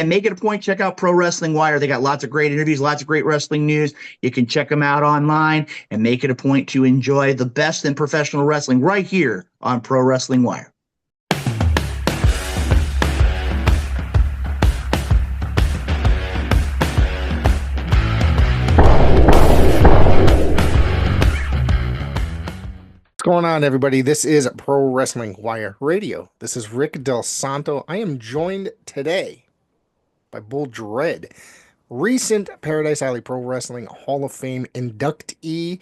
And make it a point, check out Pro Wrestling Wire. They got lots of great interviews, lots of great wrestling news. You can check them out online and make it a point to enjoy the best in professional wrestling right here on Pro Wrestling Wire. What's going on, everybody? This is Pro Wrestling Wire Radio. This is Rick Del Santo. I am joined today by Bull Dredd, recent Paradise Alley Pro Wrestling Hall of Fame inductee.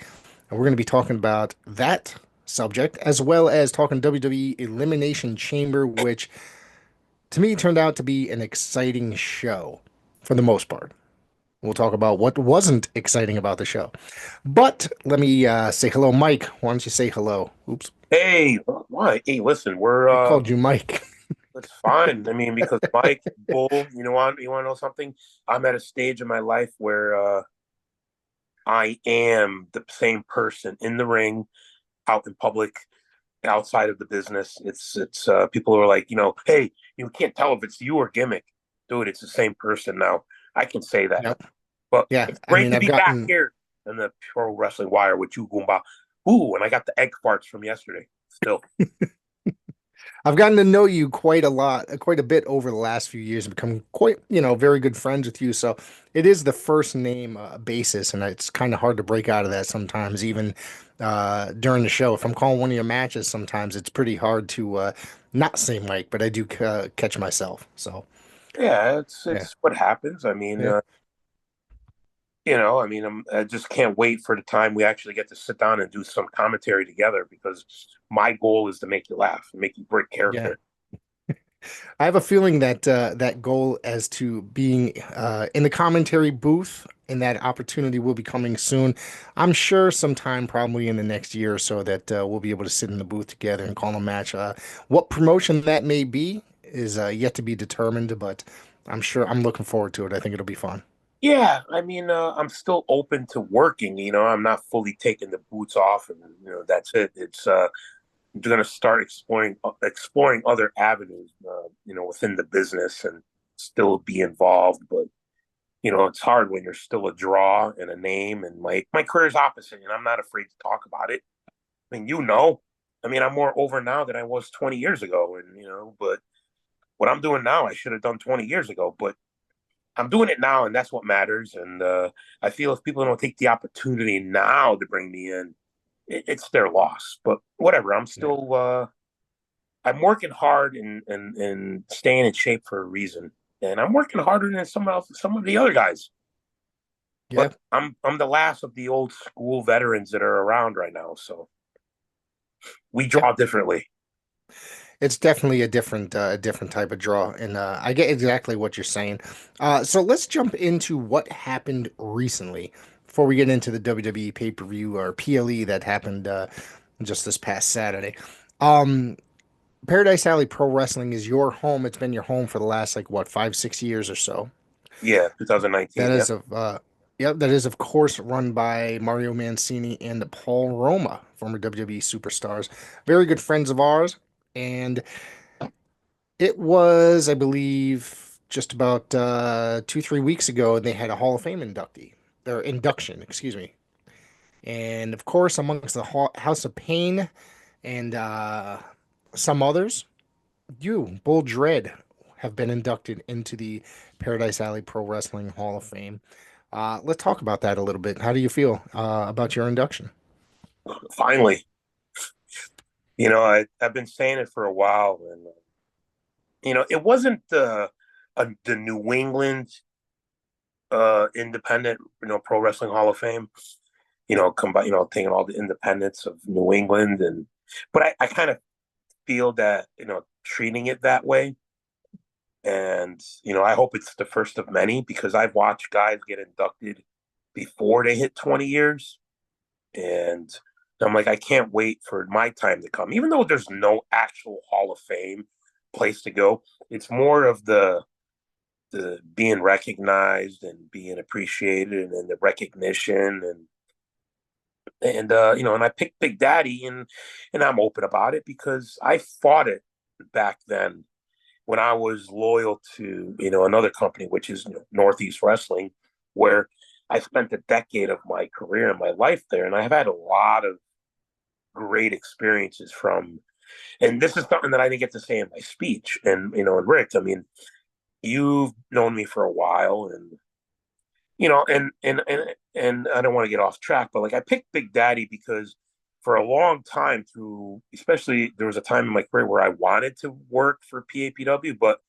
And we're going to be talking about that subject, as well as talking WWE Elimination Chamber, which to me turned out to be an exciting show for the most part. We'll talk about what wasn't exciting about the show. But let me say hello, Mike. Why don't you say hello? Oops. Hey, why? Hey, listen, I called you Mike. it's fine. I mean, because Mike, Bull, you want to know something? I'm at a stage in my life where I am the same person in the ring, out in public, outside of the business. It's people are like, hey, you can't tell if it's you or gimmick. Dude, it's the same person now. I can say that. Yep. But yeah, it's great to be back here in the Pro Wrestling Wire with you, Goomba. Ooh, and I got the egg farts from yesterday still. I've gotten to know you quite a bit over the last few years and become quite, very good friends with you. So it is the first name basis, and it's kind of hard to break out of that sometimes, even during the show. If I'm calling one of your matches, sometimes it's pretty hard to not say Mike, but I do catch myself. So yeah, it's what happens. I mean, I just can't wait for the time we actually get to sit down and do some commentary together, because my goal is to make you laugh and make you break character. Yeah. I have a feeling that that goal as to being in the commentary booth and that opportunity will be coming soon. I'm sure sometime probably in the next year or so that we'll be able to sit in the booth together and call a match. What promotion that may be is yet to be determined, but I'm sure I'm looking forward to it. I think it'll be fun. Yeah, I mean, I'm still open to working. I'm not fully taking the boots off, and that's it. It's I'm going to start exploring other avenues, within the business, and still be involved. But it's hard when you're still a draw and a name, and my career's opposite, and I'm not afraid to talk about it. I mean, I mean, I'm more over now than I was 20 years ago, and but what I'm doing now, I should have done 20 years ago, but I'm doing it now, and that's what matters. And I feel if people don't take the opportunity now to bring me in, it's their loss. But whatever, I'm still I'm working hard and staying in shape for a reason, and I'm working harder than some of the other guys. Yeah, but I'm the last of the old school veterans that are around right now, so we draw differently. It's definitely a different type of draw, and I get exactly what you're saying. So let's jump into what happened recently before we get into the WWE pay-per-view or PLE that happened just this past Saturday. Paradise Alley Pro Wrestling is your home. It's been your home for the last 5-6 years or so. Yeah, 2019. That is that is of course run by Mario Mancini and Paul Roma, former WWE superstars, very good friends of ours. And it was, I believe, just about 2-3 weeks ago, they had a Hall of Fame inductee, or induction, excuse me. And of course, amongst the House of Pain and some others, you, Bull Dredd, have been inducted into the Paradise Alley Pro Wrestling Hall of Fame. Let's talk about that a little bit. How do you feel about your induction? Finally, I've been saying it for a while, and it wasn't the New England independent, Pro Wrestling Hall of Fame. Taking all the independents of New England, but I kind of feel that treating it that way, and I hope it's the first of many, because I've watched guys get inducted before they hit 20 years, and I'm like, I can't wait for my time to come. Even though there's no actual Hall of Fame place to go, it's more of the being recognized and being appreciated, and the recognition, and I picked Big Daddy, and I'm open about it because I fought it back then. when I was loyal to, another company, which is Northeast Wrestling, where I spent a decade of my career and my life there, and I've had a lot of great experiences from. And this is something that I didn't get to say in my speech. And Rick, I mean, you've known me for a while, and and I don't want to get off track, but like I picked Big Daddy because for a long time especially there was a time in my career where I wanted to work for PAPW, but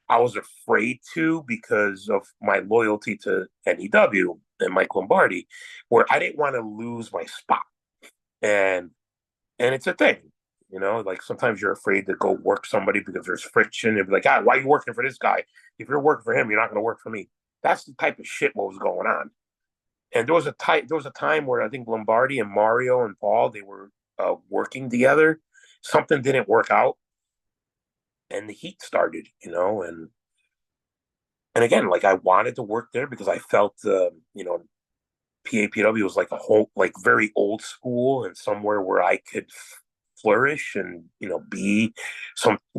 I was afraid to because of my loyalty to NEW and Mike Lombardi, where I didn't want to lose my spot. And it's a thing, like sometimes you're afraid to go work somebody because there's friction and be like, why are you working for this guy? If you're working for him, you're not going to work for me. That's the type of shit what was going on. And there was a time where I think Lombardi and Mario and Paul, they were working together. Something didn't work out, and the heat started, and again, like I wanted to work there because I felt, PAPW was like a whole, like very old school and somewhere where I could flourish and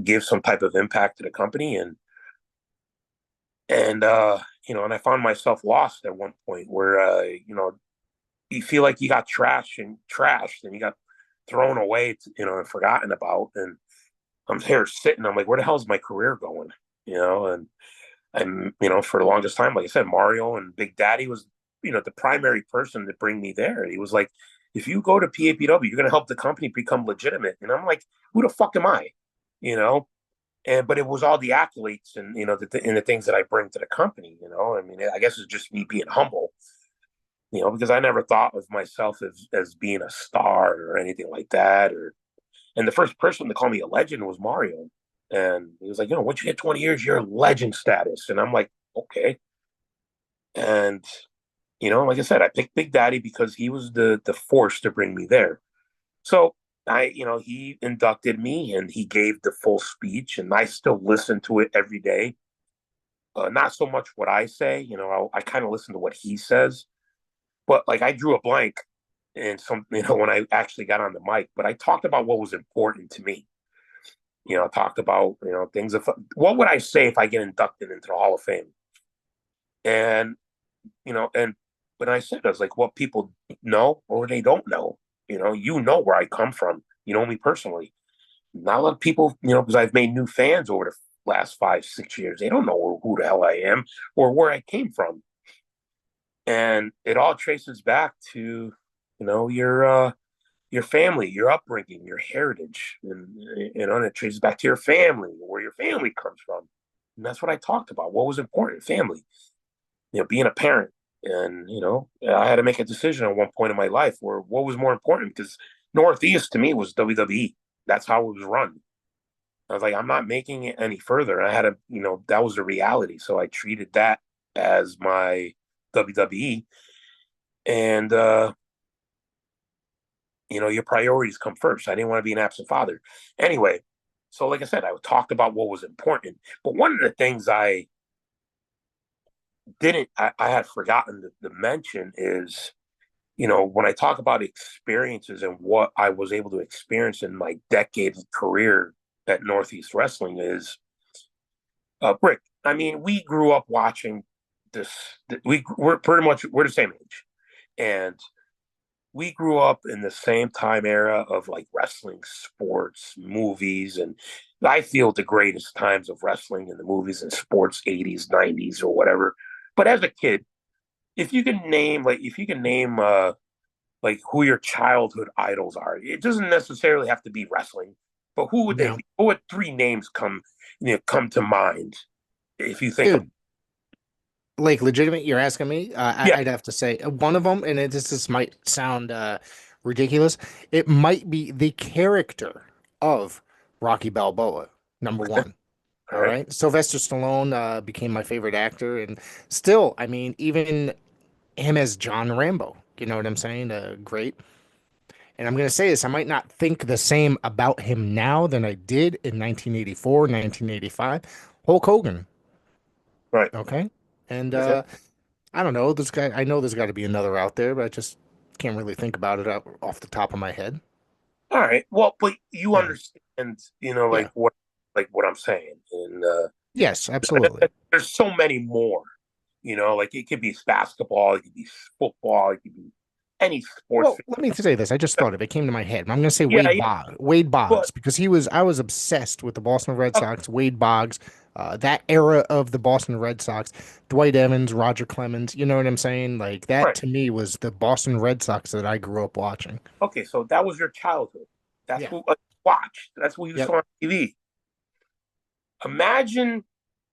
give some type of impact to the company. And I found myself lost at one point where you feel like you got trashed and you got thrown away, and forgotten about. And I'm here sitting, I'm like, where the hell is my career going? And for the longest time, like I said, Mario and Big Daddy was, the primary person to bring me there. He was like, if you go to PAPW, you're going to help the company become legitimate. And I'm like, who the fuck am I? But it was all the accolades and, the things that I bring to the company, I mean, I guess it's just me being humble, because I never thought of myself as being a star or anything like that. And the first person to call me a legend was Mario. And he was like, once you get 20 years, you're legend status. And I'm like, okay. And, like I said, I picked Big Daddy because he was the force to bring me there. So he inducted me and he gave the full speech, and I still listen to it every day. Not so much what I say, I kind of listen to what he says, but like I drew a blank and when I actually got on the mic, but I talked about what was important to me. I talked about, things of what would I say if I get inducted into the Hall of Fame? And, and when I said, I was like, what people know or they don't know, where I come from, me personally. Not a lot of people, because I've made new fans over the last 5-6 years. They don't know who the hell I am or where I came from. And it all traces back to, your family, your upbringing, your heritage, and it traces back to your family, where your family comes from. And that's what I talked about. What was important? Family, being a parent. And, I had to make a decision at one point in my life where what was more important, because Northeast to me was WWE. That's how it was run. I was like, I'm not making it any further. And I had to, that was the reality. So I treated that as my WWE. And, your priorities come first. I didn't want to be an absent father. Anyway, so like I said, I talked about what was important. But one of the things I had forgotten to mention is, when I talk about experiences and what I was able to experience in my decade of career at Northeast Wrestling is, Rick, I mean, we grew up watching this. We're the same age. And we grew up in the same time era of like wrestling, sports, movies, and I feel the greatest times of wrestling in the movies and sports, 80s, 90s, or whatever. But as a kid, if you can name like who your childhood idols are, it doesn't necessarily have to be wrestling, but who would they Yeah. be? What would three names come to mind if you think of? Dude, like legitimate, you're asking me? Yeah, I'd have to say one of them, and this might sound ridiculous. It might be the character of Rocky Balboa, number one. all All right, right. Sylvester Stallone became my favorite actor, and still, I mean, even him as John Rambo, you know what I'm saying? Great. And I'm going to say this, I might not think the same about him now than I did in 1984, 1985. Hulk Hogan, right. okay? And Okay. I don't know, this guy, I know there's got to be another out there, but I just can't really think about it off the top of my head. All right. Well, but you Yeah. understand, Yeah. like what? like what I'm saying. And Yes, absolutely. there's so many more. Like it could be basketball, it could be football, it could be any sports. Well, let me say this. I just thought of it. It came to my head. I'm going to say Yeah, yeah. Wade But Boggs, because I was obsessed with the Boston Red Sox. Wade Boggs, that era of the Boston Red Sox, Dwight Evans, Roger Clemens. You know what I'm saying? Like that right. to me was the Boston Red Sox that I grew up watching. Okay, so that was your childhood. That's Yeah. what you watched. That's what you Yep. saw on TV. Imagine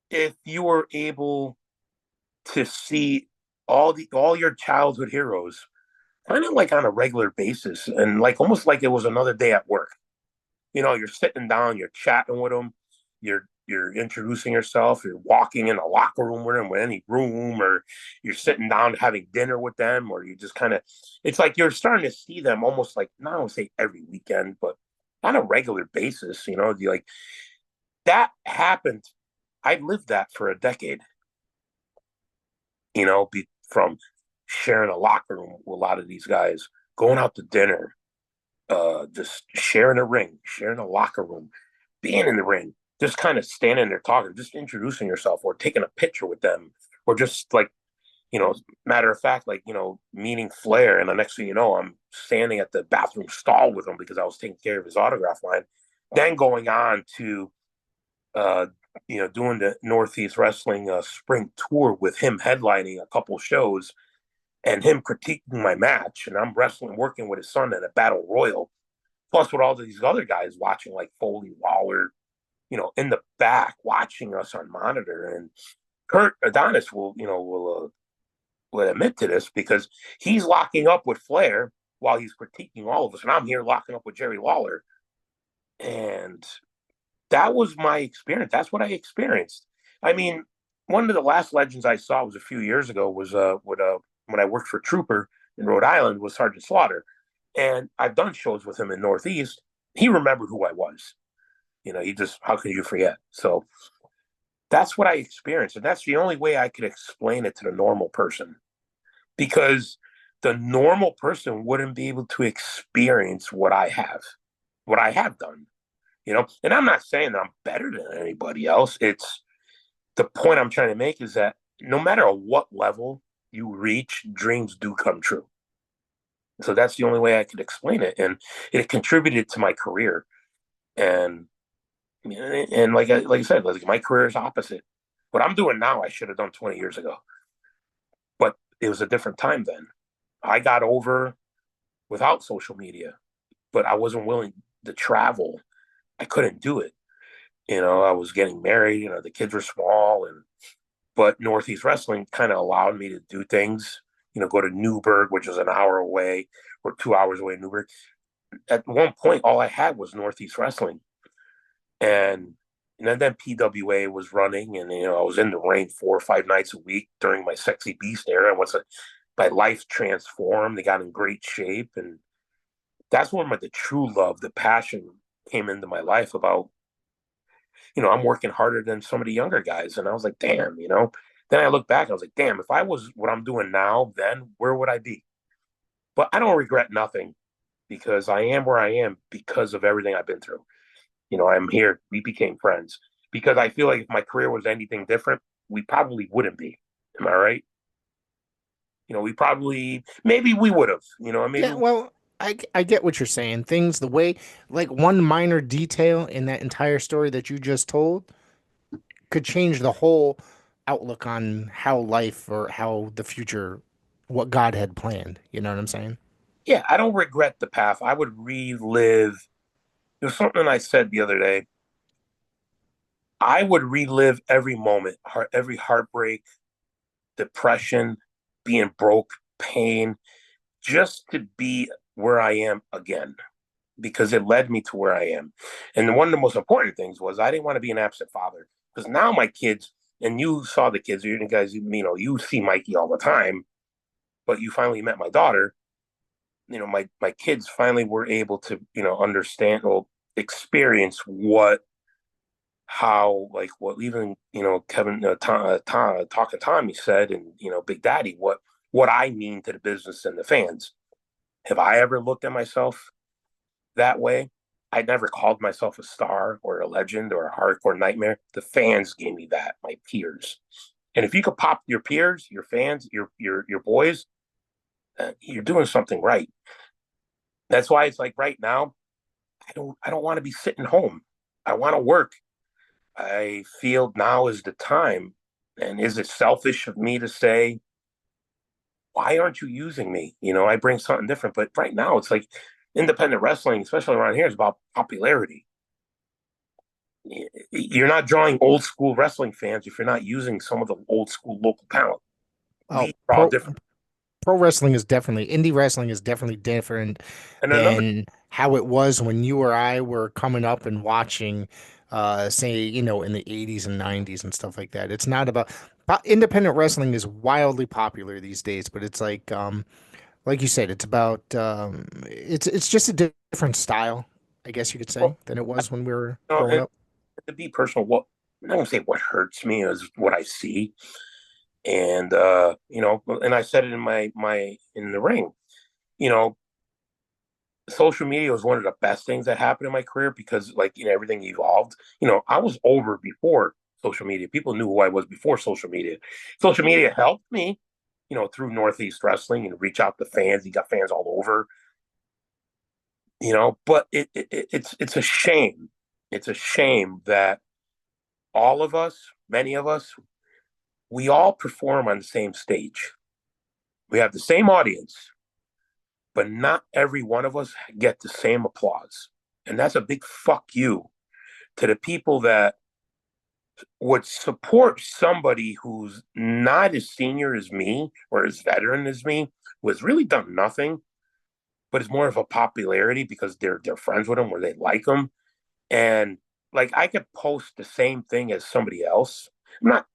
if you were able to see all your childhood heroes kind of like on a regular basis and like almost like it was another day at work. You're sitting down, you're chatting with them, you're introducing yourself, you're walking in a locker room with them, with any room, or you're sitting down having dinner with them, or you just kind of, it's like you're starting to see them almost like, not I don't say every weekend, but on a regular basis. You like that happened. I lived that for a decade. From sharing a locker room with a lot of these guys, going out to dinner, just sharing a ring, sharing a locker room, being in the ring, just kind of standing there talking, just introducing yourself or taking a picture with them, or just like, matter of fact, like, meeting Flair. And the next thing you know, I'm standing at the bathroom stall with him because I was taking care of his autograph line. Then going on to, doing the Northeast Wrestling spring tour with him headlining a couple shows and him critiquing my match. And I'm working with his son in a battle royal, plus with all these other guys watching, like Foley, Waller, in the back watching us on monitor. And Kurt Adonis will admit to this because he's locking up with Flair while he's critiquing all of us, and I'm here locking up with Jerry Lawler. And that was my experience. That's what I experienced. I mean, one of the last legends I saw was a few years ago was when I worked for Trooper in Rhode Island was Sergeant Slaughter. And I've done shows with him in Northeast. He remembered who I was. He just, how could you forget? So that's what I experienced. And that's the only way I could explain it to the normal person, because the normal person wouldn't be able to experience what I have done. And I'm not saying that I'm better than anybody else. It's the point I'm trying to make is that no matter what level you reach, dreams do come true. So that's the only way I could explain it. And it contributed to my career. And like I said, like my career is opposite. What I'm doing now, I should have done 20 years ago. But it was a different time then. I got over without social media, but I wasn't willing to travel. I couldn't do it. I was getting married, the kids were small, but Northeast Wrestling kind of allowed me to do things, go to Newburgh, which is an hour away or 2 hours away in Newburgh. At one point, all I had was Northeast Wrestling. And then PWA was running, and I was in the ring 4 or 5 nights a week during my Sexy Beast era. My life transformed. They got in great shape, and that's when the true love, the passion came into my life about, I'm working harder than some of the younger guys. And I was like, damn, Then I look back, I was like, damn, if I was what I'm doing now, then where would I be? But I don't regret nothing because I am where I am because of everything I've been through. I'm here. We became friends because I feel like if my career was anything different, we probably wouldn't be. Am I right? Maybe we would have, maybe. Yeah, well, I get what you're saying. Things the way, like one minor detail in that entire story that you just told could change the whole outlook on how life or how the future, what God had planned. You know what I'm saying? Yeah, I don't regret the path. I would relive. There's something I said the other day. I would relive every moment, every heartbreak, depression, being broke, pain, just to be where I am again, because it led me to where I am. And one of the most important things was I didn't want to be an absent father, because now my kids, and you saw the kids, you guys, you see Mikey all the time, but you finally met my daughter. My kids finally were able to, understand or experience how, like what even, Kevin, Talking Tommy said, and, Big Daddy, what I mean to the business and the fans. Have I ever looked at myself that way? I never called myself a star or a legend or a hardcore nightmare. The fans gave me that, my peers. And if you could pop your peers, your fans, your boys, you're doing something right. That's why it's like right now, I don't want to be sitting home. I want to work. I feel now is the time. And is it selfish of me to say, why aren't you using me? I bring something different. But right now, it's like independent wrestling, especially around here, is about popularity. You're not drawing old school wrestling fans if you're not using some of the old school local talent. Oh, We draw different. pro wrestling is definitely indie wrestling is definitely different And another, than how it was when you or I were coming up and watching, say, in the 80s and 90s and stuff like that. It's not about independent wrestling is wildly popular these days, but it's like you said, it's about it's just a different style, I guess you could say, well, than it was when we were you know, growing and up. to be personal, I'm not gonna say what hurts me is what I see. And and I said it in the ring, you know, social media was one of the best things that happened in my career because everything evolved. I was over before social media. People knew who I was before social media. Social media helped me, through Northeast Wrestling and reach out to fans. You got fans all over, but it's a shame. It's a shame that all of us, many of us, we all perform on the same stage. We have the same audience, but not every one of us get the same applause. And that's a big fuck you to the people that would support somebody who's not as senior as me or as veteran as me, who has really done nothing, but is more of a popularity because they're friends with them or they like them. And I could post the same thing as somebody else. I'm not,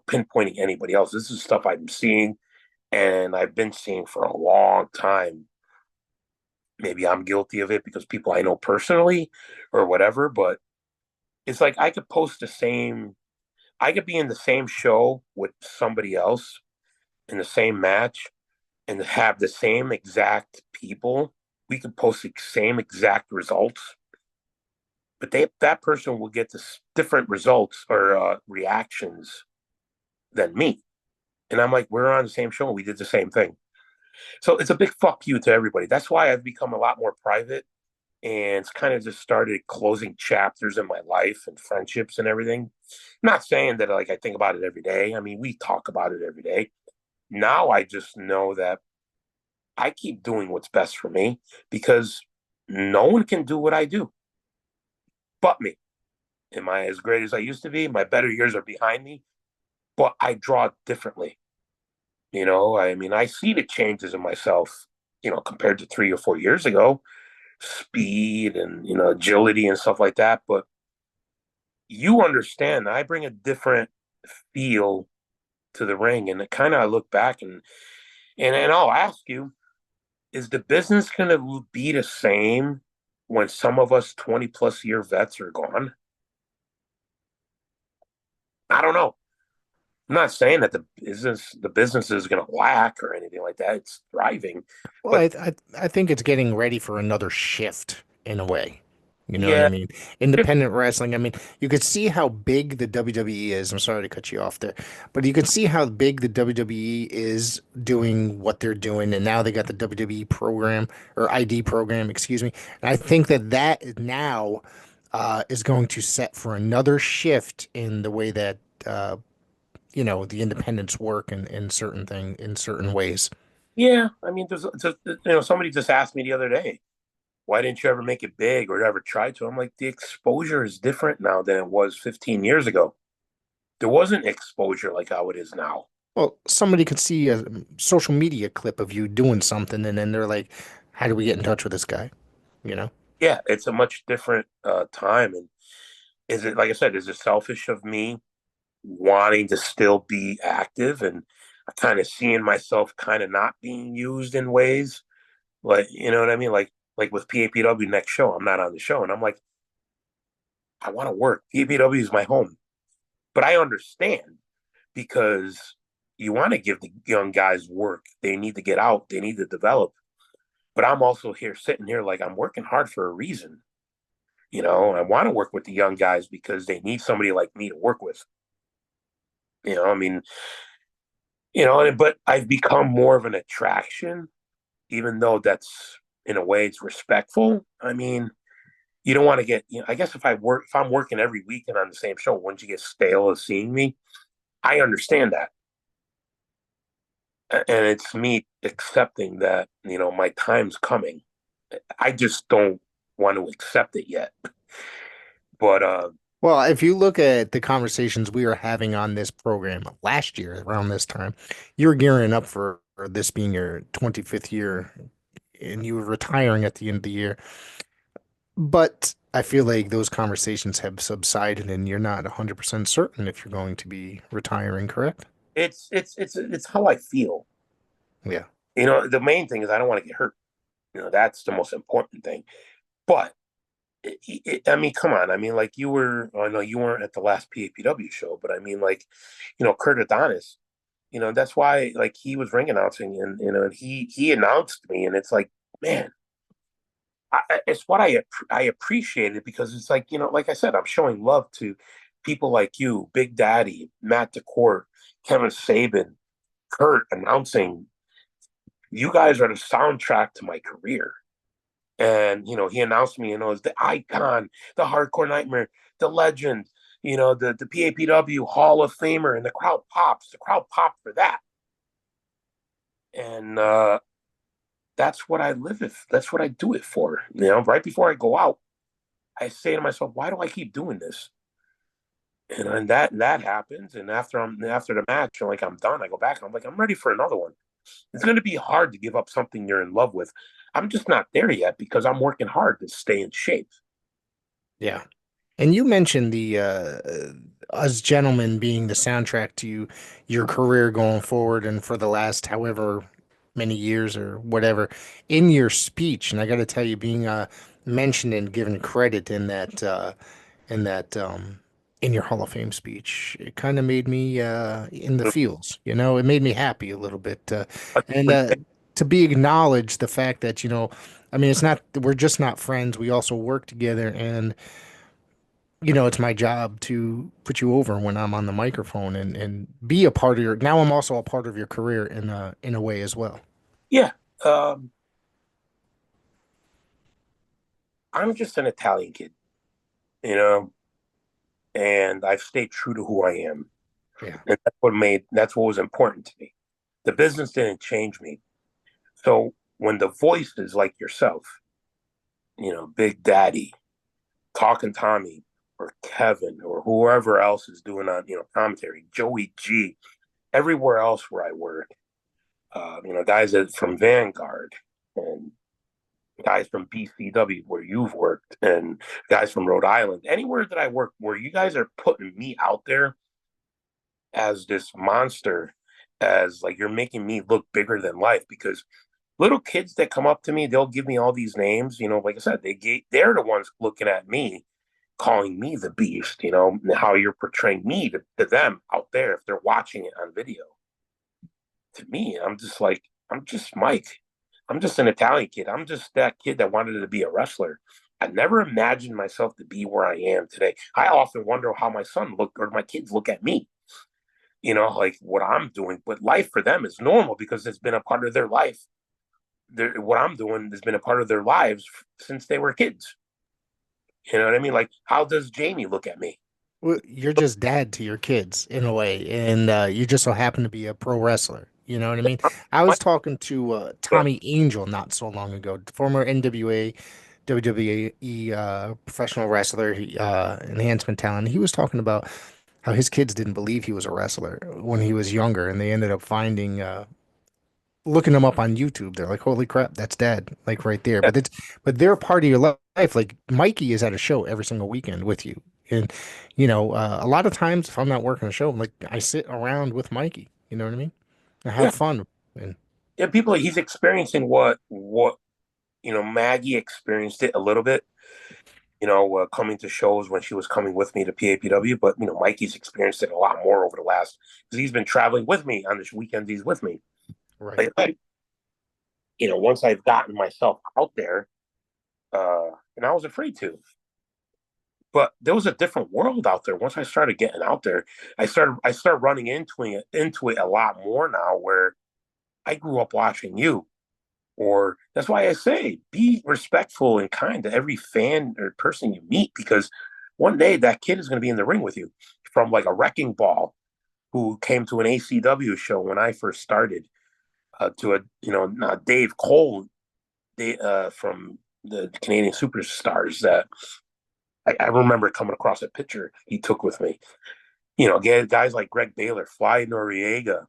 pinpointing anybody else. This is stuff I'm seeing and I've been seeing for a long time. Maybe I'm guilty of it because people I know personally or whatever, but it's like I could be in the same show with somebody else in the same match and have the same exact people. We could post the same exact results, but that person will get this different results or reactions than me. And I'm like, we're on the same show. We did the same thing. So it's a big fuck you to everybody. That's why I've become a lot more private and it's kind of just started closing chapters in my life and friendships and everything. I'm not saying that I think about it every day. I mean, we talk about it every day. Now I just know that I keep doing what's best for me because no one can do what I do but me. Am I as great as I used to be? My better years are behind me, but I draw differently. I mean, I see the changes in myself, compared to 3 or 4 years ago, speed and, agility and stuff like that. But you understand, I bring a different feel to the ring. And it kind of, I look back and I'll ask you, is the business going to be the same when some of us 20 plus year vets are gone? I don't know. I'm not saying that the business is going to lack or anything like that. It's thriving, Well, but I think it's getting ready for another shift in a way. You know what I yeah, mean? Independent wrestling. I mean, you could see how big the WWE is. I'm sorry to cut you off there, but you can see how big the WWE is doing what they're doing, and now they got the WWE program or ID program, excuse me. And I think that now is going to set for another shift in the way that the independents work in certain ways. yeah. I mean, somebody just asked me the other day, why didn't you ever make it big or ever try to? I'm like, the exposure is different now than it was 15 years ago. There wasn't exposure like how it is now. Well, somebody could see a social media clip of you doing something, and then they're like, "How do we get in touch with this guy?" You know? Yeah, it's a much different time. And is it, like I said, is it selfish of me wanting to still be active and kind of seeing myself kind of not being used in ways? Like, you know what I mean? Like with PAPW next show, I'm not on the show. And I'm like, I want to work. PAPW is my home. But I understand because you want to give the young guys work. They need to get out, they need to develop. But I'm also here sitting here like I'm working hard for a reason. I want to work with the young guys because they need somebody like me to work with. I mean, but I've become more of an attraction, even though that's in a way it's respectful. I mean, you don't want to get, I guess if I'm working every weekend on the same show, wouldn't you get stale of seeing me? I understand that. And it's me accepting that, my time's coming. I just don't want to accept it yet. But Well, if you look at the conversations we were having on this program last year around this time, you were gearing up for this being your 25th year and you were retiring at the end of the year. But I feel like those conversations have subsided and you're not 100% certain if you're going to be retiring, correct? it's how I feel. Yeah. The main thing is I don't want to get hurt. That's the most important thing. But I mean, come on. I mean, like I know you weren't at the last PAPW show, but I mean, like, Kurt Adonis, that's why, like, he was ring announcing and, he announced me. And it's like, man, it's what I appreciate it because it's like, like I said, I'm showing love to people like you, Big Daddy, Matt DeCourt, Kevin Sabin, Kurt announcing. You guys are the soundtrack to my career. And, he announced me, as the icon, the hardcore nightmare, the legend, the PAPW Hall of Famer, and the crowd pops. The crowd popped for that. And that's what I live it. That's what I do it for. Right before I go out, I say to myself, why do I keep doing this? And then that happens. And after the match, like I'm done, I go back and I'm like, I'm ready for another one. It's going to be hard to give up something you're in love with. I'm just not there yet because I'm working hard to stay in shape. Yeah. And you mentioned the us gentlemen being the soundtrack to your career going forward and for the last however many years or whatever in your speech. And I got to tell you, being mentioned and given credit in that in your Hall of Fame speech, it kind of made me in the feels. It made me happy a little bit, and to be acknowledged the fact that I mean, it's not we're just not friends. We also work together, and it's my job to put you over when I'm on the microphone and be a part of your. Now I'm also a part of your career in a way as well. Yeah. I'm just an Italian kid, you know, and I've stayed true to who I am. Yeah. And that's what was important to me. The business didn't change me. So when the voices like yourself, Big Daddy, Talking Tommy, or Kevin, or whoever else is doing on, commentary, Joey G, everywhere else where I work, guys from Vanguard and guys from BCW where you've worked and guys from Rhode Island, anywhere that I work where you guys are putting me out there as this monster, as like you're making me look bigger than life because little kids that come up to me, they'll give me all these names, like I said, they're the ones looking at me, calling me the beast, and how you're portraying me to them out there if they're watching it on video. To me, I'm just Mike. I'm just an Italian kid. I'm just that kid that wanted to be a wrestler. I never imagined myself to be where I am today. I often wonder how my son look or my kids look at me, like what I'm doing. But life for them is normal because it's been a part of their life. What I'm doing has been a part of their lives since they were kids. You know what I mean? Like, how does Jamie look at me? Well, you're just dad to your kids in a way, and you just so happen to be a pro wrestler. You know what I mean? I was talking to Tommy Angel not so long ago, former NWA, WWE professional wrestler, enhancement talent. He was talking about how his kids didn't believe he was a wrestler when he was younger, and they ended up looking him up on YouTube. They're like, "Holy crap, that's dad!" Like right there. But they're part of your life. Like Mikey is at a show every single weekend with you, and a lot of times if I'm not working a show, like I sit around with Mikey. You know what I mean? I have Yeah, fun. And yeah. He's experiencing what Maggie experienced it a little bit. Coming to shows when she was coming with me to PAPW, but Mikey's experienced it a lot more over the last because he's been traveling with me on the weekends. He's with me. right. Like, once I've gotten myself out there, and I was afraid to. But there was a different world out there. Once I started getting out there, I started running into it a lot more now. Where I grew up watching you, or that's why I say be respectful and kind to every fan or person you meet, because one day that kid is going to be in the ring with you, from like a wrecking ball who came to an ACW show when I first started, to a Dave Cole, from the Canadian Superstars, that I remember coming across a picture he took with me. Guys like Greg Baylor, Fly Noriega,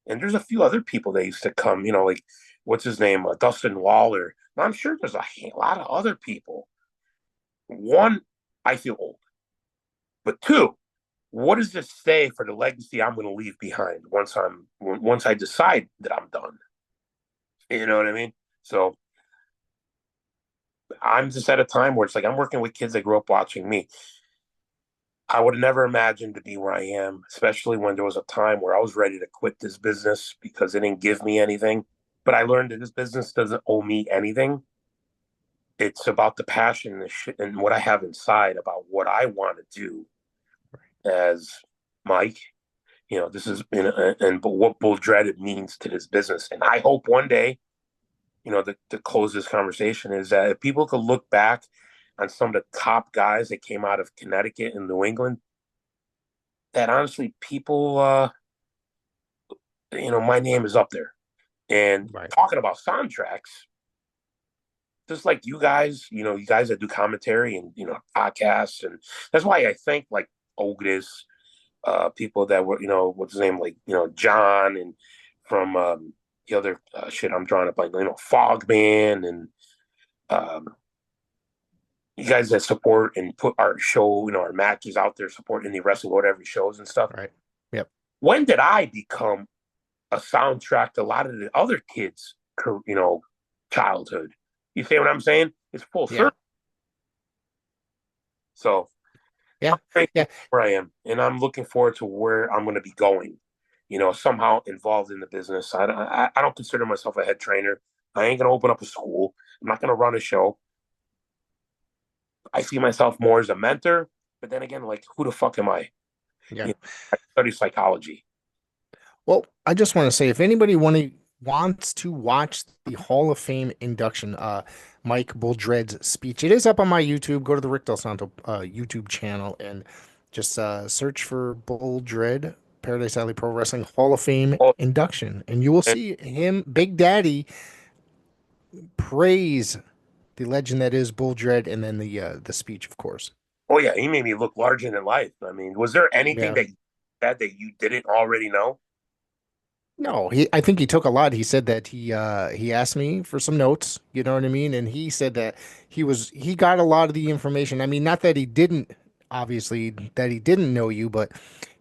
and there's a few other people that used to come. Like what's his name, Dustin Lawler. And I'm sure there's a lot of other people. One, I feel old, but two, what does this say for the legacy I'm going to leave behind once I decide that I'm done? You know what I mean? So I'm just at a time where it's like I'm working with kids that grew up watching me. I would have never imagined to be where I am, especially when there was a time where I was ready to quit this business because it didn't give me anything. But I learned that this business doesn't owe me anything. It's about the passion and, and what I have inside about what I want to do as Mike. This is but what Bull Dredd means to this business. And I hope one day, to close this conversation, is that if people could look back on some of the top guys that came out of Connecticut and New England, that honestly people, my name is up there. And talking about soundtracks, just like you guys, you guys that do commentary and, podcasts. And that's why I think like Otis, people that were, what's his name, like, John, and from the other shit I'm drawing up, like, Fogman, and you guys that support and put our show, our matches out there, support indie wrestling, whatever shows and stuff. Right. Yep. When did I become a soundtrack to a lot of the other kids', childhood? You see what I'm saying? It's full circle. So, yeah, where I am, and I'm looking forward to where I'm going to be going. Somehow involved in the business. I don't consider myself a head trainer. I ain't going to open up a school. I'm not going to run a show. I see myself more as a mentor, but then again, like, who the fuck am I? Yeah, I study psychology. Well, I just want to say, if anybody wants to watch the Hall of Fame induction, Mike Bull Dredd's speech, it is up on my YouTube. Go to the Rick Del Santo YouTube channel and just search for Bull Dredd Paradise Alley Pro Wrestling Hall of Fame induction, and you will see him, Big Daddy, praise the legend that is Bull Dredd, and then the speech, of course. Oh yeah, he made me look larger than life. I mean, was there anything that you didn't already know? No, I think he took a lot. He said that he asked me for some notes, you know what I mean? And he said that he got a lot of the information. I mean, not that he didn't, obviously, that he didn't know you, but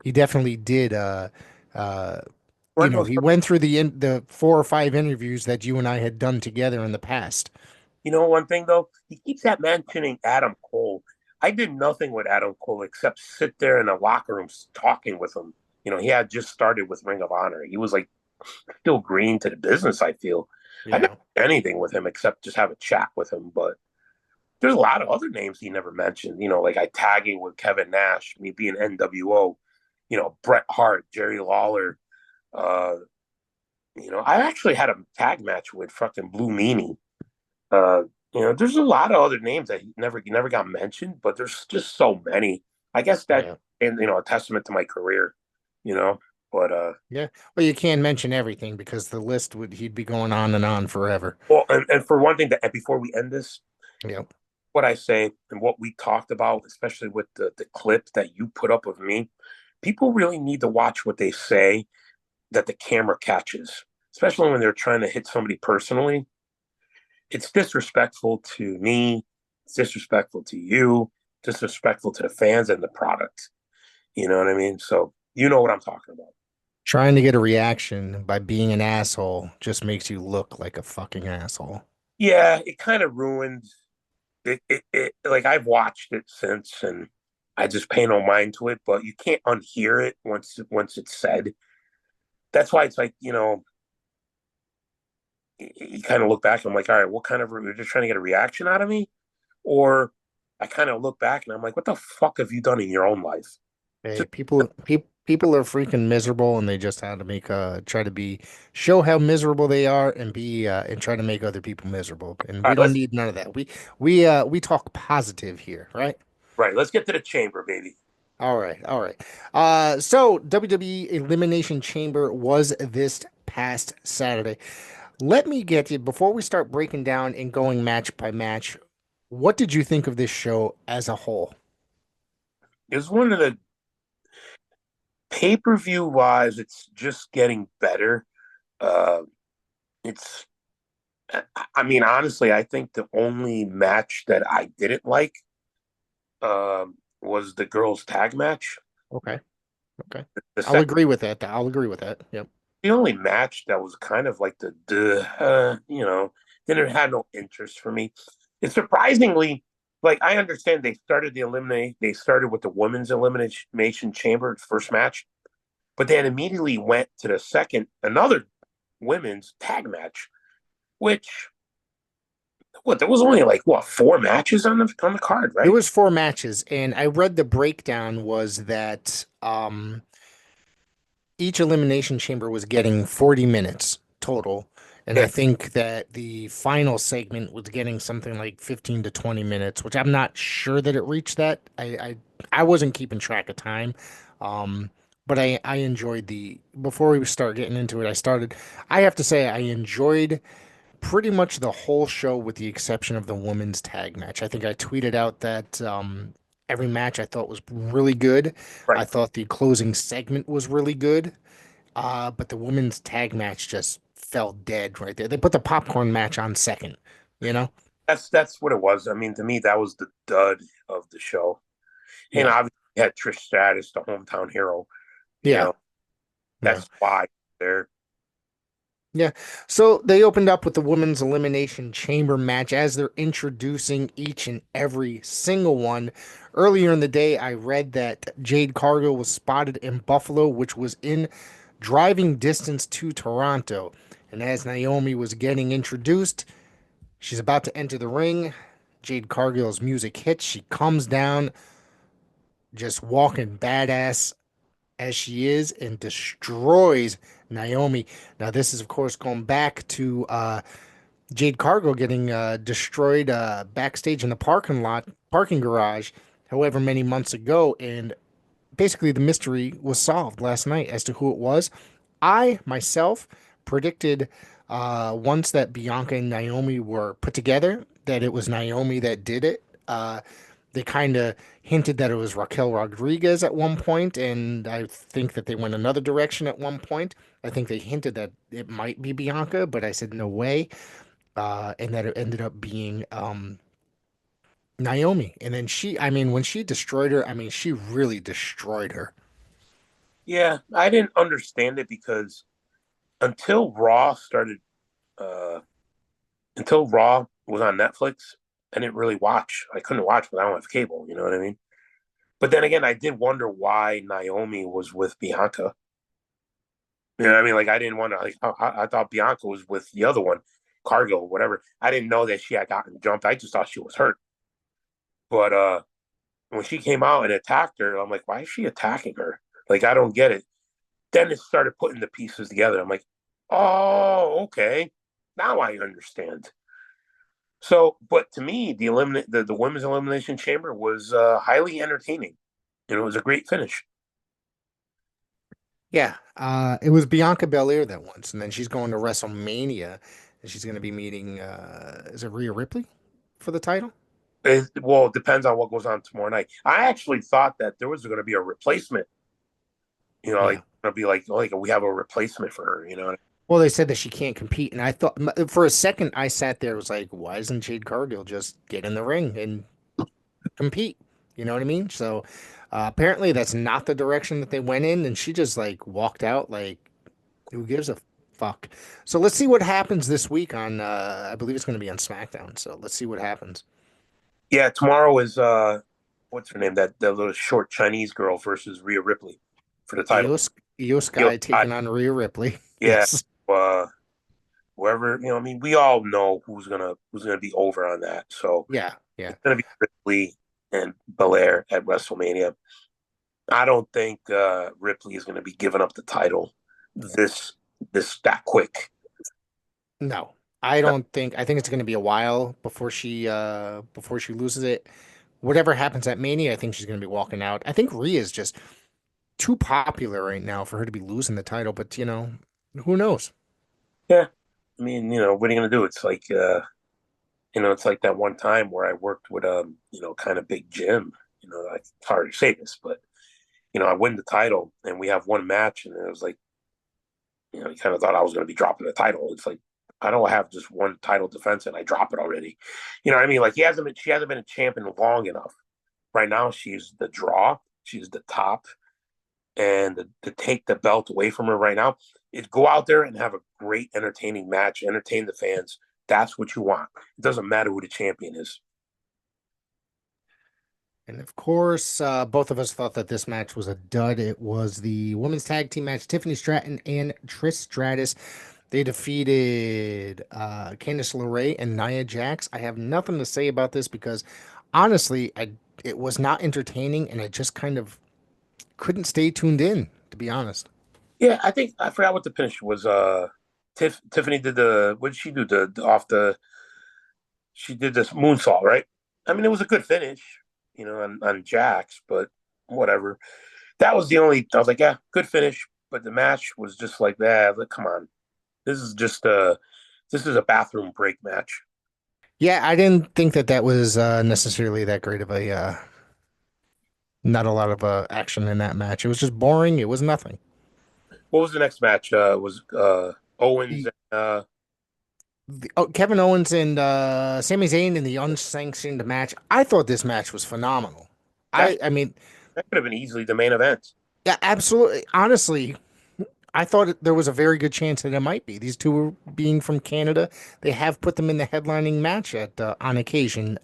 he definitely did he went through the 4 or 5 interviews that you and I had done together in the past. One thing though, he keeps mentioning Adam Cole. I did nothing with Adam Cole except sit there in the locker room talking with him. He had just started with Ring of Honor. He was like still green to the business, I feel. I didn't do anything with him except just have a chat with him. But there's a lot of other names he never mentioned. Like I tagging with Kevin Nash, me being NWO, Bret Hart, Jerry Lawler. I actually had a tag match with fucking Blue Meanie. There's a lot of other names that never got mentioned, but there's just so many. I guess that, and a testament to my career. But well, you can't mention everything because the list he'd be going on and on forever. Well, and for one thing, that before we end this, what I say and what we talked about, especially with the clip that you put up of me, people really need to watch what they say that the camera catches, especially when they're trying to hit somebody personally. It's disrespectful to me. It's disrespectful to you. Disrespectful to the fans and the product. You know what I mean? So you know what I'm talking about. Trying to get a reaction by being an asshole just makes you look like a fucking asshole. Yeah, it kind of ruined it. Like I've watched it since, and I just pay no mind to it. But you can't unhear it once it's said. That's why it's like, you kind of look back and I'm like, all right, what kind of, you're just trying to get a reaction out of me? Or I kind of look back and I'm like, what the fuck have you done in your own life? Hey, Just, people are freaking miserable, and they just had to try to show how miserable they are, and and try to make other people miserable. And all we right, don't need none of that. We talk positive here, right? let's get to the chamber, baby. All right, all right. So WWE Elimination Chamber was this past Saturday. Let me get you before we start breaking down and going match by match. What did you think of this show as a whole? It was one of the pay-per-view wise, it's just getting better. Uh, it's, I mean, honestly, I think the only match that I didn't like was the girls' tag match. Okay, okay. The I'll second, agree with that. I'll agree with that. Yep. the only match that was kind of like didn't have no interest for me. It's surprisingly, like I understand they started with the women's elimination chamber first match, but then immediately went to the another women's tag match, which there was only like what 4 matches on the card, There right? was 4 matches, and I read the breakdown was that each elimination chamber was getting 40 minutes total. And Yeah, I think that the final segment was getting something like 15 to 20 minutes, which I'm not sure that it reached that. I wasn't keeping track of time. But I enjoyed before we start getting into it, I have to say I enjoyed pretty much the whole show with the exception of the women's tag match. I think I tweeted out that every match I thought was really good. I right. thought the closing segment was really good. But the women's tag match just fell dead right there. They put the popcorn match on second, you know? That's what it was. I mean, to me, that was the dud of the show. And Yeah. obviously, you had Trish Stratus, the hometown hero. You Yeah. know, Yeah. that's why there. Yeah. So they opened up with the women's elimination chamber match as they're introducing each and every single one. Earlier in the day, I read that Jade Cargill was spotted in Buffalo, which was in driving distance to Toronto. And as Naomi was getting introduced, she's about to enter the ring. Jade Cargill's music hits. She comes down, just walking badass as she is, and destroys Naomi. Now, this is, of course, going back to Jade Cargill getting destroyed backstage in the parking garage, however many months ago. And basically, the mystery was solved last night as to who it was. I myself predicted once that Bianca and Naomi were put together that it was Naomi that did it. They kind of hinted that it was Raquel Rodriguez at one point, and I think that they went another direction at one point. I think they hinted that it might be Bianca, but I said no way, and that it ended up being Naomi. And then I mean, when she destroyed her, I mean, she really destroyed her. Yeah, I didn't understand it because until Raw started, uh, until Raw was on Netflix, I didn't really watch. I couldn't watch because I don't have cable. You know what I mean? But then again, I did wonder why Naomi was with Bianca. You know what I mean? Like I didn't wonder. Like I thought Bianca was with the other one, Cargill, whatever. I didn't know that she had gotten jumped. I just thought she was hurt. But when she came out and attacked her, I'm like, why is she attacking her? Like I don't get it. Then it started putting the pieces together. I'm like, oh, okay. Now I understand. So, but to me, the women's elimination chamber was highly entertaining. You know, it was a great finish. Yeah, it was Bianca Belair that once, and then she's going to WrestleMania, and she's going to be meeting, is it Rhea Ripley for the title? Well, it depends on what goes on tomorrow night. I actually thought that there was going to be a replacement. You know, Yeah. like going to be like we have a replacement for her. You know, Well, they said that she can't compete, and I thought for a second I sat there was like, why isn't Jade Cargill just get in the ring and compete? You know what I mean? So apparently that's not the direction that they went in, and she just like walked out like, who gives a fuck? So let's see what happens this week on. I believe it's going to be on SmackDown. So let's see what happens. yeah. Tomorrow is what's her name? That little short Chinese girl versus Rhea Ripley for the title. Io Sky I, taking on Rhea Ripley. yeah. Yes. Uh, whoever you know, I mean, we all know who's gonna be over on that. So Yeah. Yeah. it's gonna be Ripley. and Belair at WrestleMania. I don't think Ripley is going to be giving up the title this that quick. No, I don't think. I think it's going to be a while before she loses it. Whatever happens at Mania, I think she's going to be walking out. I think Rhea is just too popular right now for her to be losing the title. But who knows? Yeah, I mean, what are you going to do? It's like it's like that one time where I worked with kind of big gym. It's hard to say this, but I win the title and we have one match, and it was like, you kind of thought I was going to be dropping the title. It's like, I don't have just one title defense and I drop it already. You know what I mean? Like, she hasn't been a champion long enough. Right now, she's the draw. She's the top. And to take the belt away from her right now is go out there and have a great, entertaining match, entertain the fans. That's what you want. It doesn't matter who the champion is. And of course, both of us thought that this match was a dud. It was the women's tag team match. Tiffany Stratton and Trish Stratus. They defeated Candice LeRae and Nia Jax. I have nothing to say about this because honestly, it was not entertaining, and I just kind of couldn't stay tuned in, to be honest. Yeah, I forgot what the finish was. Tiffany did what did she do? She did this moonsault, right? I mean, it was a good finish, on Jax, but whatever. That was the only. I was like, yeah, good finish, but the match was just like that. Like, come on, this is just this is a bathroom break match. Yeah, I didn't think that was necessarily that great of not a lot of action in that match. It was just boring. It was nothing. What was the next match? Was Owens and Kevin Owens and Sami Zayn in the unsanctioned match. I thought this match was phenomenal. that I mean, that could have been easily the main event. yeah, absolutely. Honestly, I thought there was a very good chance that it might be. These two were being from Canada. They have put them in the headlining match at on occasion,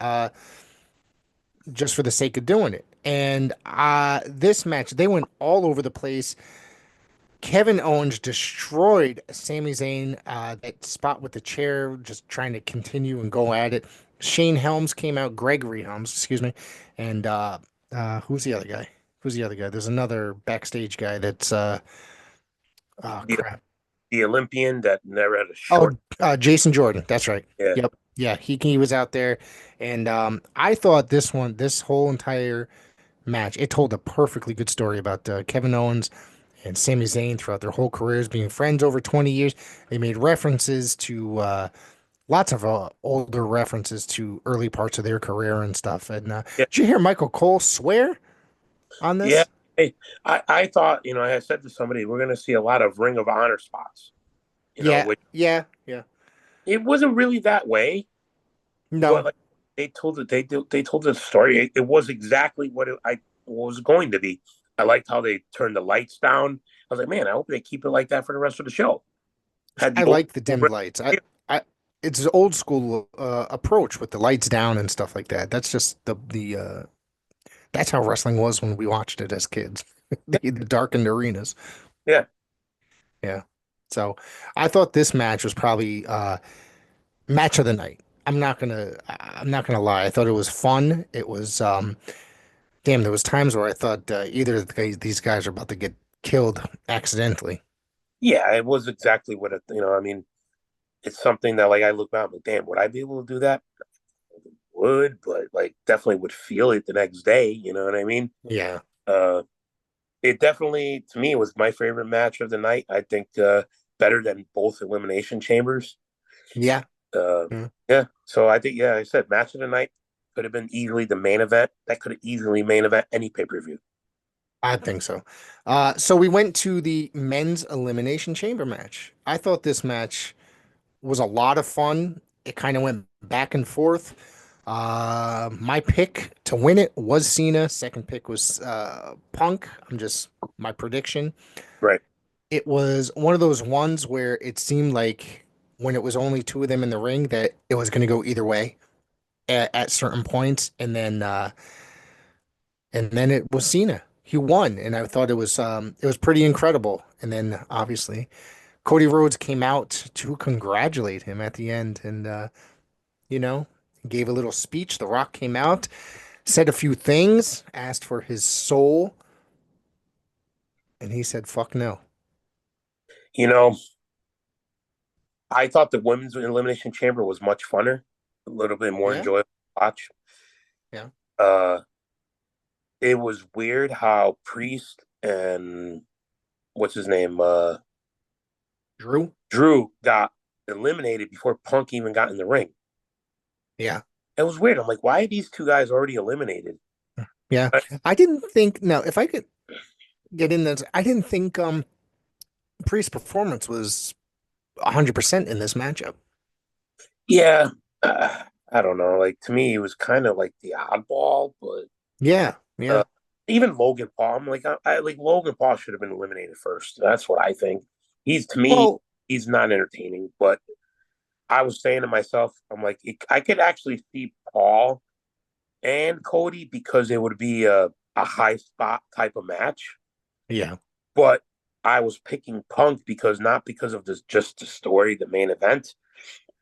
just for the sake of doing it. And this match, they went all over the place. Kevin Owens destroyed Sami Zayn, that spot with the chair, just trying to continue and go at it. Shane Helms came out, Gregory Helms, excuse me. And who's the other guy? Who's the other guy? There's another backstage guy that's oh The crap. the Olympian that never had a Oh, short. Jason Jordan. That's right. Yeah, Yep. Yeah, he was out there, and I thought this whole entire match, it told a perfectly good story about Kevin Owens and Sami Zayn throughout their whole careers, being friends over 20 years. They made references to lots of older references to early parts of their career and stuff. And yeah, did you hear Michael Cole swear on yeah. this? Hey, I thought, I had said to somebody, we're going to see a lot of Ring of Honor spots. Yeah, Which yeah. it wasn't really that way. What, No, like, they told the story. It was exactly I was going to be. I liked how they turned the lights down. I was like, man, I hope they keep it like that for the rest of the show. Had I the old like the dimmed lights. I it's an old school approach with the lights down and stuff like that. That's just the that's how wrestling was when we watched it as kids. The darkened arenas. yeah, Yeah. So I thought this match was probably match of the night. I'm not gonna lie. I thought it was fun. It was damn, there was times where I thought either of these guys are about to get killed accidentally. yeah. It was exactly what I mean, it's something that like I look back, I'm like, damn, would I be able to do that? Would, but like definitely would feel it the next day. You know what I mean? Yeah. Uh, it definitely to me was my favorite match of the night. I think better than both elimination chambers. Yeah. Uh, Yeah. yeah. So I think I said match of the night could have been easily the main event. That could have easily main event any pay per view. I think so. So we went to the men's elimination chamber match. I thought this match was a lot of fun. It kind of went back and forth. My pick to win it was Cena. Second pick was Punk. I'm just my prediction. Right. It was one of those ones where it seemed like when it was only two of them in the ring that it was going to go either way at certain points, and then it was Cena. He won, and I thought it was pretty incredible. And then obviously Cody Rhodes came out to congratulate him at the end, and you know, gave a little speech. The Rock came out, said a few things, asked for his soul, and he said, fuck no. You know, I thought the women's elimination chamber was much funner, a little bit more Yeah. enjoyable to watch. Yeah. It was weird how Priest and what's his name, Drew? got eliminated before Punk even got in the ring. Yeah. It was weird. I'm like, why are these two guys already eliminated? Yeah. I didn't think, now, if I could get in this, I didn't think Priest's performance was 100% in this matchup. Yeah, I don't know. Like to me, it was kind of like the oddball, but Yeah. Yeah. even Logan Paul. I'm like, I like Logan Paul should have been eliminated first. That's what I think. He's to me, Well, he's not entertaining. But I was saying to myself, I'm like, I could actually see Paul and Cody because it would be a high spot type of match. yeah. But I was picking Punk because not because of this just the story, the main event,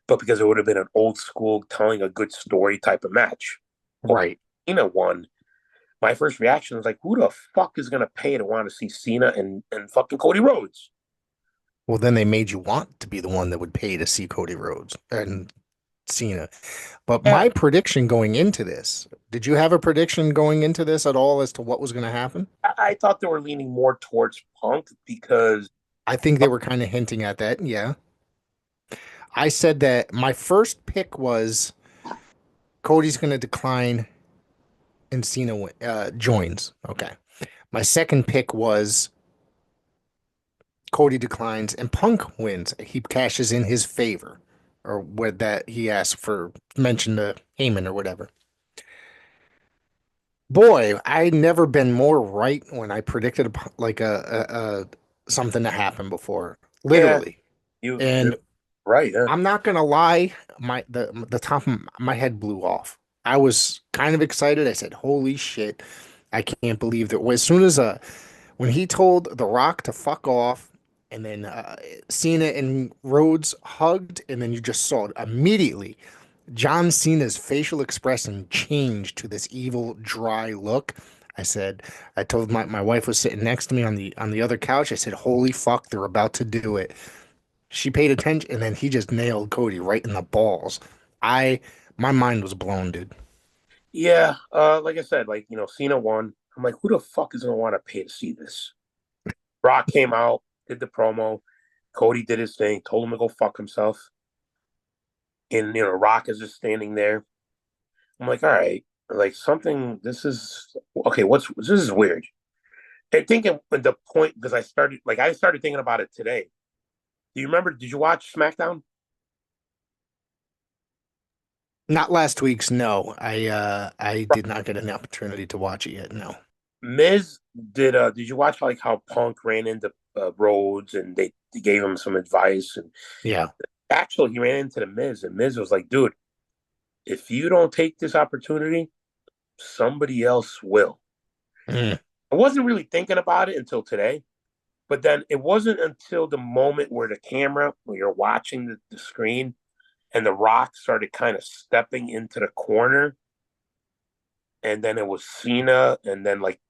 but because it would have been an old school telling a good story type of match. Right. Cena won. My first reaction was like, who the fuck is gonna pay to want to see Cena and fucking Cody Rhodes? Well, then they made you want to be the one that would pay to see Cody Rhodes and Cena. But Yeah. my prediction going into this, did you have a prediction going into this at all as to what was going to happen? I thought they were leaning more towards Punk because I think they were kind of hinting at that. Yeah. I said that my first pick was Cody's going to decline and Cena joins. Okay. My second pick was Cody declines and Punk wins. He cashes in his favor, or what that he asked for, mentioned to Heyman or whatever. Boy, I never been more right when I predicted like a something to happen before, yeah, literally. you're And right. Yeah. I'm not gonna lie, the top of my head blew off. I was kind of excited. I said, "Holy shit! I can't believe that." As soon as when he told The Rock to fuck off, and then Cena and Rhodes hugged, and then you just saw it immediately. John Cena's facial expression changed to this evil, dry look. I said, I told my wife was sitting next to me on the other couch. I said, "Holy fuck, they're about to do it." She paid attention, and then he just nailed Cody right in the balls. I My mind was blown, dude. Yeah, like I said, like Cena won. I'm like, who the fuck is gonna want to pay to see this? Rock came out, did the promo. Cody did his thing, told him to go fuck himself. And Rock is just standing there. I'm like, all right, like something. This is okay. This is weird. I think at the point because I started thinking about it today. Do you remember? Did you watch SmackDown? Not last week's, no. I did not get an opportunity to watch it yet. No. Miz did. Did you watch like how Punk ran into Rhodes and they gave him some advice and Yeah. actually he ran into the Miz and Miz was like, dude, if you don't take this opportunity, somebody else will. Mm. I wasn't really thinking about it until today, but then it wasn't until the moment where where you're watching the screen, and the Rock started kind of stepping into the corner, and then it was Cena, and then like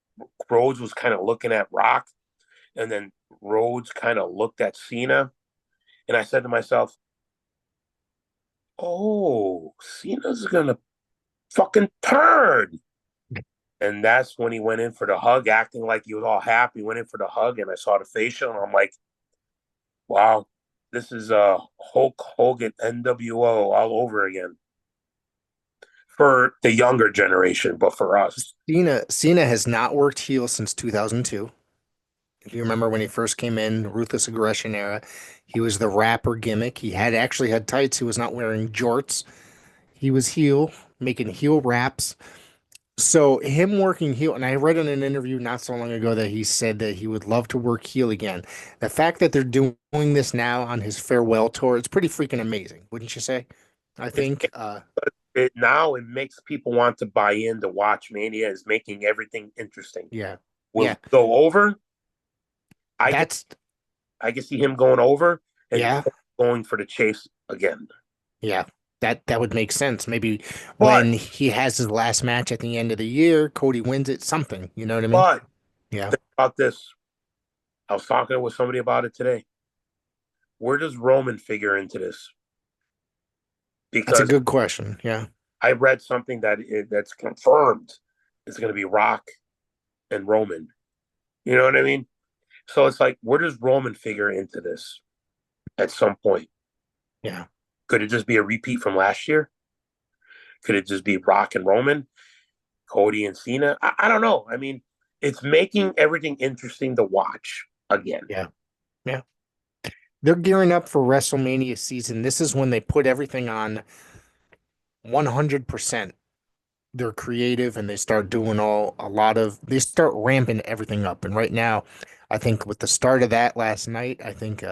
Rhodes was kind of looking at Rock, and then Rhodes kind of looked at Cena, and I said to myself, "Oh, Cena's gonna fucking turn." And that's when he went in for the hug, acting like he was all happy. Went in for the hug, and I saw the facial, and I'm like, "Wow, this is Hulk Hogan NWO all over again." For the younger generation, but for us, Cena has not worked heel since 2002. If you remember when he first came in, Ruthless Aggression era, he was the rapper gimmick. He had actually had tights. He was not wearing jorts. He was heel, making heel raps. So him working heel, and I read in an interview not so long ago that he said that he would love to work heel again. The fact that they're doing this now on his farewell tour, it's pretty freaking amazing, wouldn't you say? I think. it makes people want to buy in to watch Mania. Is making everything interesting. Yeah, Will yeah. he go over? I can That's I can see him going over and yeah, going for the chase again. yeah. That would make sense. Maybe But when he has his last match at the end of the year, Cody wins it, something. You know what I mean? but Yeah. think about this. I was talking with somebody about it today. Where does Roman figure into this? That's a Because good question. Yeah. I read something that's confirmed it's going to be Rock and Roman. You know what I mean? So it's like, where does Roman figure into this at some point? Yeah. Could it just be a repeat from last year? Could it just be Rock and Roman, Cody and Cena? I don't know. I mean, it's making everything interesting to watch again. Yeah. Yeah. They're gearing up for WrestleMania season. This is when they put everything on 100%. They're creative and they start doing they start ramping everything up. And right now, I think with the start of that last night, I think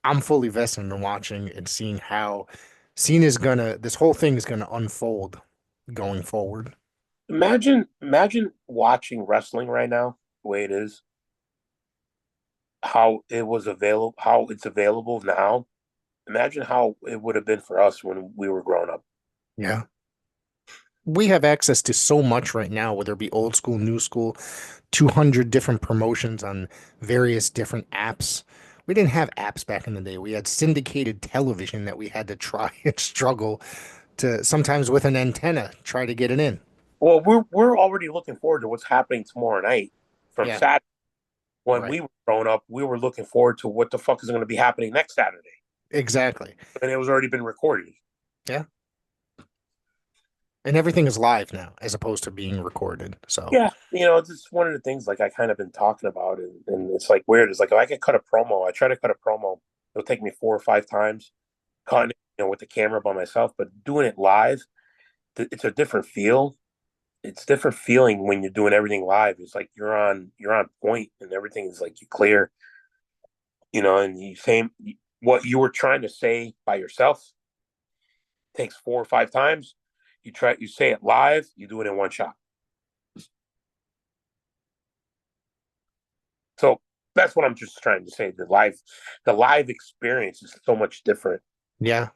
I'm fully vested in watching and seeing how this whole thing is gonna unfold going forward. Imagine watching wrestling right now, the way it is, how it's available now. Imagine how it would have been for us when we were growing up. Yeah. We have access to so much right now, whether it be old school, new school, 200 different promotions on various different apps. We didn't have apps back in the day. We had syndicated television that we had to try and struggle to sometimes with an antenna try to get it in. Well, we're already looking forward to what's happening tomorrow night from Yeah, Saturday. When right. we were growing up, we were looking forward to what the fuck is going to be happening next Saturday, Exactly. and it was already been recorded. Yeah. And everything is live now as opposed to being recorded. So, Yeah, it's just one of the things like I kind of been talking about, and it's like weird. It's like if I could cut a promo, I try to cut a promo. It'll take me 4 or 5 times, cutting it, with the camera by myself, but doing it live, it's a different feel. It's different feeling when you're doing everything live. It's like you're on point, and everything is like you clear, and you say what you were trying to say by yourself takes 4 or 5 times. You say it live, you do it in one shot. So that's what I'm just trying to say. The live experience is so much different. yeah,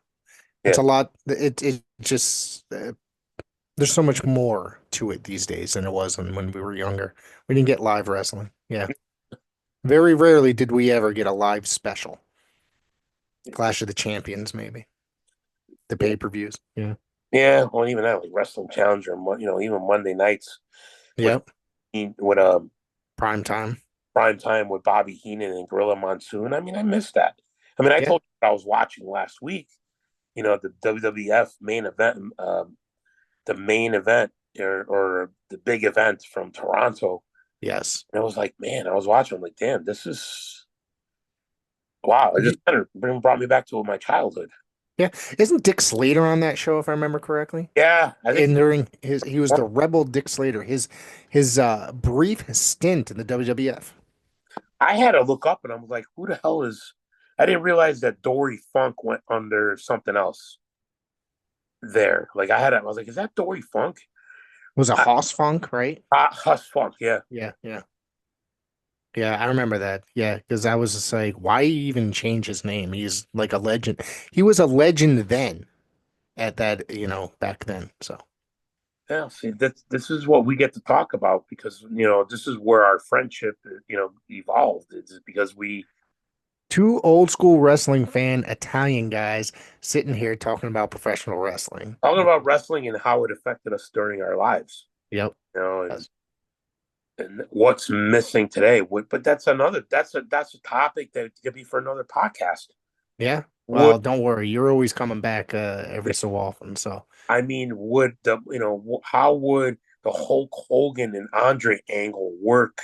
it's Yeah. a lot. It just there's so much more to it these days than it was when we were younger. We didn't get live wrestling. Yeah. Very rarely did we ever get a live special. Clash of the Champions, maybe. The Yeah. pay-per-views. Yeah. Yeah. Well, even that, like Wrestling Challenger, even Monday nights with Yep. with Prime time. prime time with Bobby Heenan and Gorilla Monsoon. I mean, I missed that. I mean, I Yeah. told you what I was watching last week. The WWF main event, the main event or the big event from Toronto. Yes. And I was like, man, I was watching. I'm like, damn, this is wow. It just kind of brought me back to my childhood. Yeah. Isn't Dick Slater on that show, if I remember correctly? Yeah, I think And during he was the Rebel Dick Slater. His brief stint in the WWF. I had to look up, and I was like, who the hell is? I didn't realize that Dory Funk went under something else there. Like I was like, is that Dory Funk? Was a Hoss Funk, right? Huss Funk, yeah. Yeah, yeah. Yeah, I remember that. Yeah, because I was just like, why even change his name? He's like a legend. He was a legend then at that, back then. So Yeah, see, this is what we get to talk about because this is where our friendship evolved. It's because we two old school wrestling fan Italian guys sitting here talking about professional wrestling. talking about wrestling and how it affected us during our lives. Yep. You know, and, Yes. and what's missing today. But that's a topic that could be for another podcast. Yeah. Would Well, don't worry. You're always coming back every so often. So I mean, how would the Hulk Hogan and Andre angle work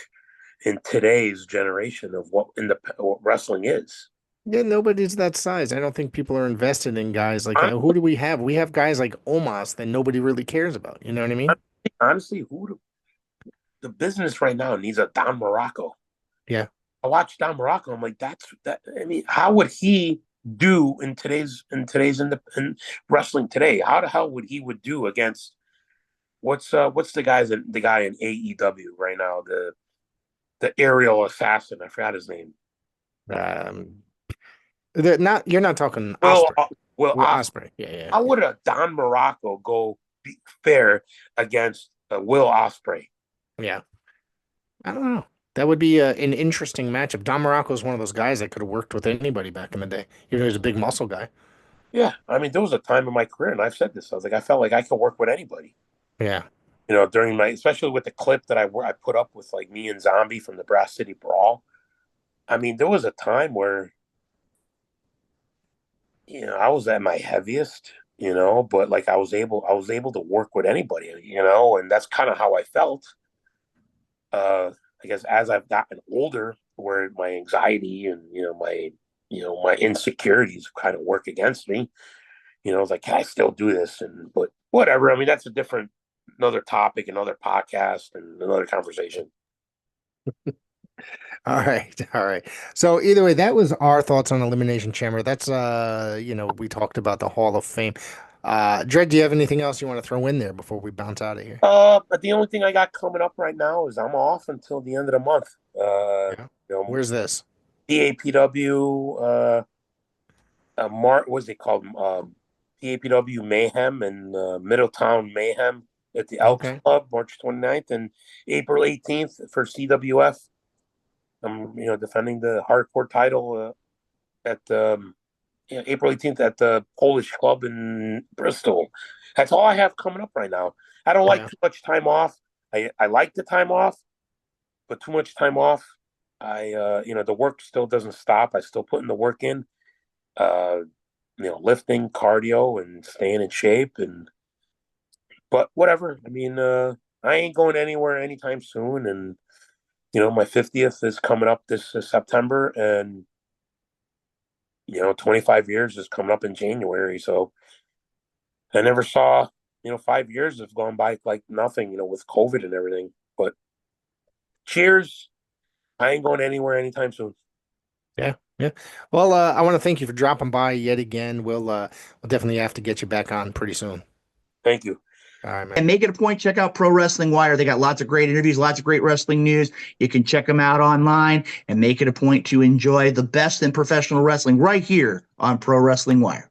in today's generation of what wrestling is? yeah, nobody's that size. I don't think people are invested in guys like that. Honestly, Who do we have? We have guys like Omos that nobody really cares about. You know what I mean? honestly, the business right now needs a Don Morocco. Yeah. I watched Don Morocco. I'm like, that's that. I mean, how would he do in wrestling today? How the hell would do against what's the guy in AEW right now, the aerial assassin? I forgot his name. Um, not you're not talking Will Osprey. Will Will Ospreay. Ospreay. Yeah. How would a Don Morocco go fair against Will Ospreay? Yeah. I don't know. That would be an interesting matchup. Don Morocco is one of those guys that could have worked with anybody back in the day. You know, he's a big muscle guy. Yeah, I mean, there was a time in my career, and I've said this. I was like, I felt like I could work with anybody. Yeah. You know, during my, especially with the clip that I put up with like me and Zombie from the Brass City Brawl. I mean, there was a time where, you know, I was at my heaviest, you know, but like I was able to work with anybody, you know, and that's kind of how I felt. I guess as I've gotten older, where my anxiety and my insecurities kind of work against me. You know, I was like, can I still do this? And but whatever. I mean, that's another topic, another podcast, and another conversation. All right. All right. So either way, that was our thoughts on Elimination Chamber. That's we talked about the Hall of Fame. Dredd, do you have anything else you want to throw in there before we bounce out of here? But the only thing I got coming up right now is I'm off until the end of the month. Yeah. You know, Where's this? PAPW what's it called? PAPW Mayhem and Middletown Mayhem at the Elks Okay. Club, March 29th and April 18th for CWF. I'm defending the hardcore title at April 18th at the Polish Club in Bristol. That's all I have coming up right now. I don't like too much time off. I like the time off, but too much time off, the work still doesn't stop. I still putting the work in, lifting, cardio, and staying in shape. But whatever. I mean, I ain't going anywhere anytime soon. And my 50th is coming up this September, and 25 years is coming up in January. So I never saw, 5 years have gone by like nothing, with COVID and everything. But cheers. I ain't going anywhere anytime soon. Yeah. Well, I want to thank you for dropping by yet again. We'll definitely have to get you back on pretty soon. Thank you. All right, man. And make it a point, check out Pro Wrestling Wire. They got lots of great interviews, lots of great wrestling news. You can check them out online and make it a point to enjoy the best in professional wrestling right here on Pro Wrestling Wire.